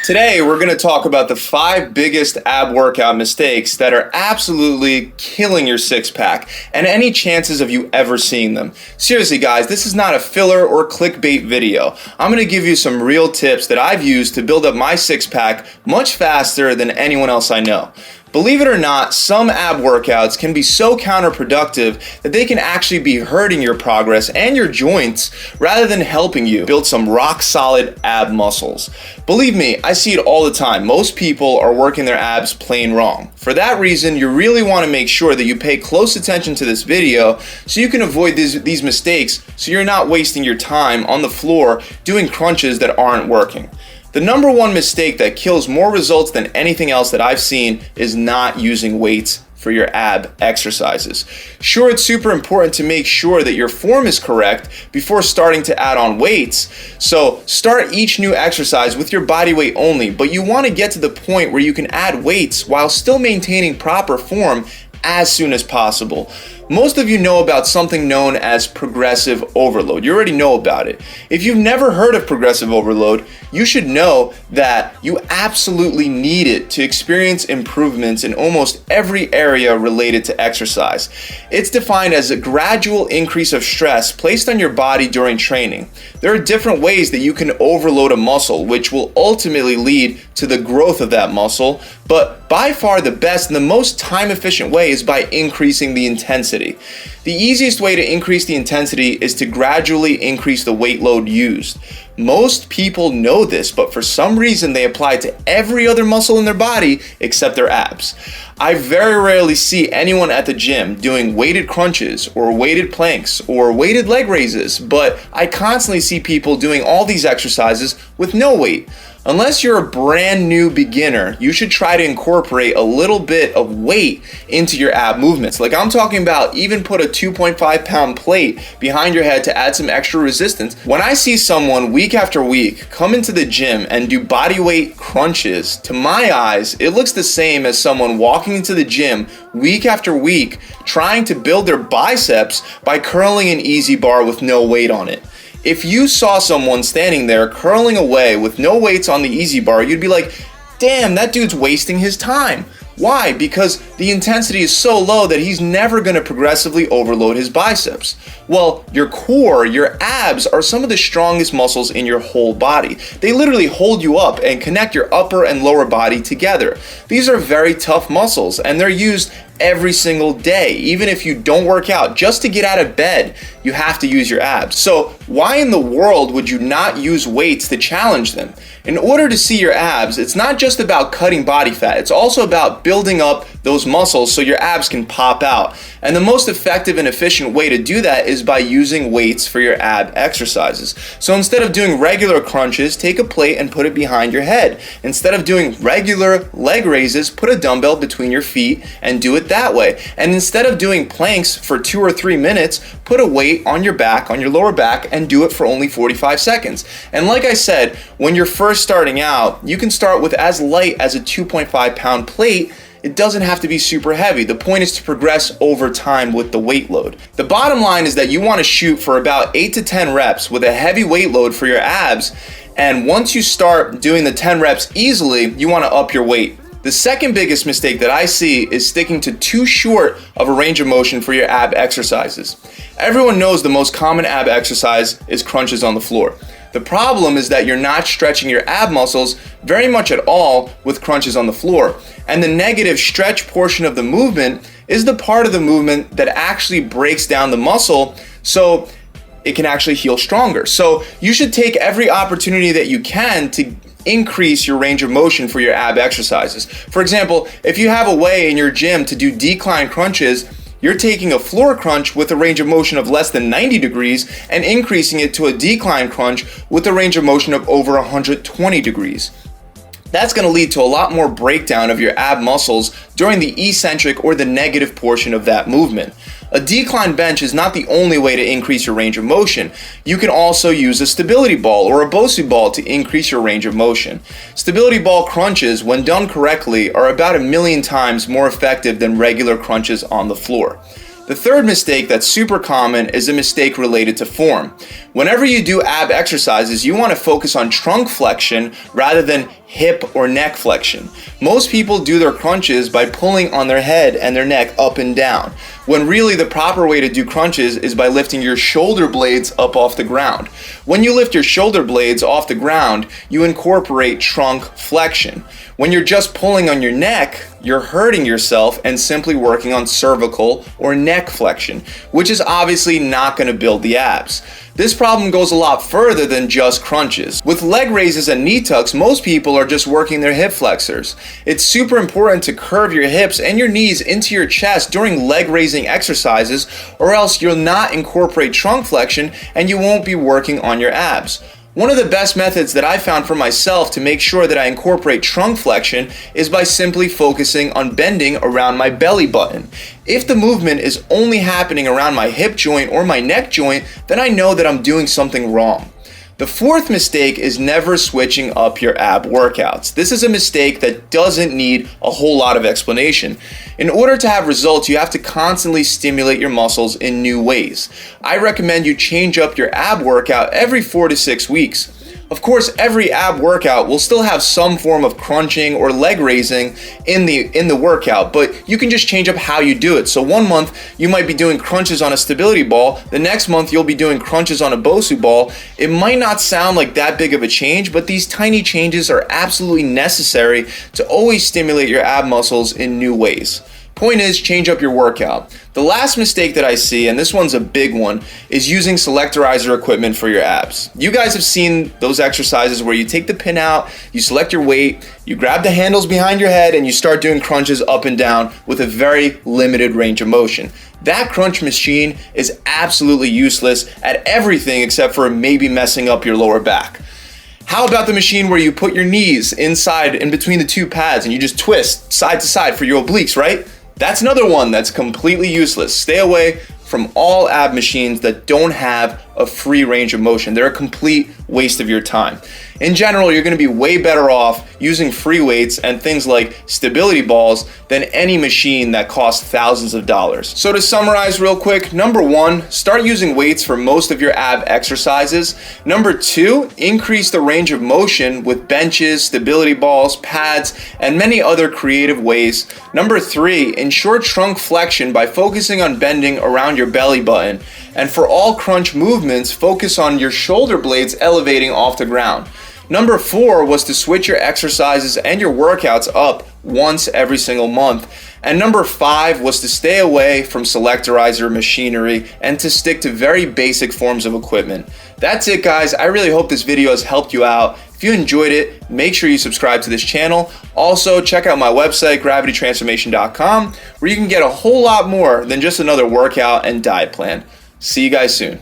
Today, we're going to talk about the 5 biggest ab workout mistakes that are absolutely killing your six-pack and any chances of you ever seeing them. Seriously, guys, this is not a filler or clickbait video. I'm going to give you some real tips that I've used to build up my six-pack much faster than anyone else I know. Believe it or not, some ab workouts can be so counterproductive that they can actually be hurting your progress and your joints rather than helping you build some rock-solid ab muscles. Believe me, I see it all the time. Most people are working their abs plain wrong. For that reason, you really want to make sure that you pay close attention to this video so you can avoid these mistakes so you're not wasting your time on the floor doing crunches that aren't working. The number one mistake that kills more results than anything else that I've seen is not using weights for your ab exercises. Sure, it's super important to make sure that your form is correct before starting to add on weights. So start each new exercise with your body weight only, but you want to get to the point where you can add weights while still maintaining proper form as soon as possible. Most of you know about something known as progressive overload. You already know about it. If you've never heard of progressive overload, you should know that you absolutely need it to experience improvements in almost every area related to exercise. It's defined as a gradual increase of stress placed on your body during training. There are different ways that you can overload a muscle, which will ultimately lead to the growth of that muscle, but by far the best and the most time-efficient way is by increasing the intensity. The easiest way to increase the intensity is to gradually increase the weight load used. Most people know this, but for some reason they apply it to every other muscle in their body except their abs. I very rarely see anyone at the gym doing weighted crunches or weighted planks or weighted leg raises, but I constantly see people doing all these exercises with no weight. Unless you're a brand new beginner, you should try to incorporate a little bit of weight into your ab movements. Like I'm talking about even put a 2.5 pound plate behind your head to add some extra resistance. When I see someone week after week come into the gym and do body weight crunches, to my eyes, it looks the same as someone walking into the gym week after week trying to build their biceps by curling an easy bar with no weight on it. If you saw someone standing there curling away with no weights on the easy bar, you'd be like, damn, that dude's wasting his time. Why? Because the intensity is so low that he's never going to progressively overload his biceps. Well, your core, your abs, are some of the strongest muscles in your whole body. They literally hold you up and connect your upper and lower body together. These are very tough muscles and they're used every single day. Even if you don't work out, just to get out of bed, you have to use your abs. So why in the world would you not use weights to challenge them? In order to see your abs, it's not just about cutting body fat, it's also about building up those muscles so your abs can pop out. And the most effective and efficient way to do that is by using weights for your ab exercises. So instead of doing regular crunches, take a plate and put it behind your head. Instead of doing regular leg raises, put a dumbbell between your feet and do it that way. And instead of doing planks for 2 or 3 minutes, put a weight on your back, on your lower back, and do it for only 45 seconds. And like I said, when you're first starting out, you can start with as light as a 2.5 pound plate. It doesn't have to be super heavy. The point is to progress over time with the weight load. The bottom line is that you want to shoot for about 8 to 10 reps with a heavy weight load for your abs. And once you start doing the 10 reps easily, you want to up your weight. The second biggest mistake that I see is sticking to too short of a range of motion for your ab exercises. Everyone knows the most common ab exercise is crunches on the floor. The problem is that you're not stretching your ab muscles very much at all with crunches on the floor. And the negative stretch portion of the movement is the part of the movement that actually breaks down the muscle so it can actually heal stronger. So you should take every opportunity that you can to increase your range of motion for your ab exercises. For example, if you have a way in your gym to do decline crunches, you're taking a floor crunch with a range of motion of less than 90 degrees and increasing it to a decline crunch with a range of motion of over 120 degrees. That's going to lead to a lot more breakdown of your ab muscles during the eccentric or the negative portion of that movement. A decline bench is not the only way to increase your range of motion. You can also use a stability ball or a Bosu ball to increase your range of motion. Stability ball crunches, when done correctly, are about 1,000,000 times more effective than regular crunches on the floor. The third mistake that's super common is a mistake related to form. Whenever you do ab exercises, you want to focus on trunk flexion rather than hip or neck flexion. Most people do their crunches by pulling on their head and their neck up and down, when really the proper way to do crunches is by lifting your shoulder blades up off the ground. When you lift your shoulder blades off the ground, you incorporate trunk flexion. When you're just pulling on your neck, you're hurting yourself and simply working on cervical or neck flexion, which is obviously not going to build the abs. This problem goes a lot further than just crunches. With leg raises and knee tucks, most people are just working their hip flexors. It's super important to curve your hips and your knees into your chest during leg raising exercises, or else you'll not incorporate trunk flexion and you won't be working on your abs. One of the best methods that I found for myself to make sure that I incorporate trunk flexion is by simply focusing on bending around my belly button. If the movement is only happening around my hip joint or my neck joint, then I know that I'm doing something wrong. The fourth mistake is never switching up your ab workouts. This is a mistake that doesn't need a whole lot of explanation. In order to have results, you have to constantly stimulate your muscles in new ways. I recommend you change up your ab workout every 4 to 6 weeks. Of course, every ab workout will still have some form of crunching or leg raising in the workout, but you can just change up how you do it. So 1 month you might be doing crunches on a stability ball, the next month you'll be doing crunches on a Bosu ball. It might not sound like that big of a change, but these tiny changes are absolutely necessary to always stimulate your ab muscles in new ways. Point is, change up your workout. The last mistake that I see, and this one's a big one, is using selectorizer equipment for your abs. You guys have seen those exercises where you take the pin out, you select your weight, you grab the handles behind your head, and you start doing crunches up and down with a very limited range of motion. That crunch machine is absolutely useless at everything except for maybe messing up your lower back. How about the machine where you put your knees inside in between the two pads and you just twist side to side for your obliques, right? That's another one that's completely useless. Stay away from all ab machines that don't have a free range of motion. They're a complete waste of your time. In general, you're going to be way better off using free weights and things like stability balls than any machine that costs thousands of dollars. So to summarize real quick, number 1, start using weights for most of your ab exercises. Number 2, increase the range of motion with benches, stability balls, pads, and many other creative ways. Number 3, ensure trunk flexion by focusing on bending around your belly button. And for all crunch movements, focus on your shoulder blades elevating off the ground. Number 4 was to switch your exercises and your workouts up once every single month. And number 5 was to stay away from selectorizer machinery and to stick to very basic forms of equipment. That's it, guys. I really hope this video has helped you out. If you enjoyed it, make sure you subscribe to this channel. Also, check out my website, gravitytransformation.com, where you can get a whole lot more than just another workout and diet plan. See you guys soon.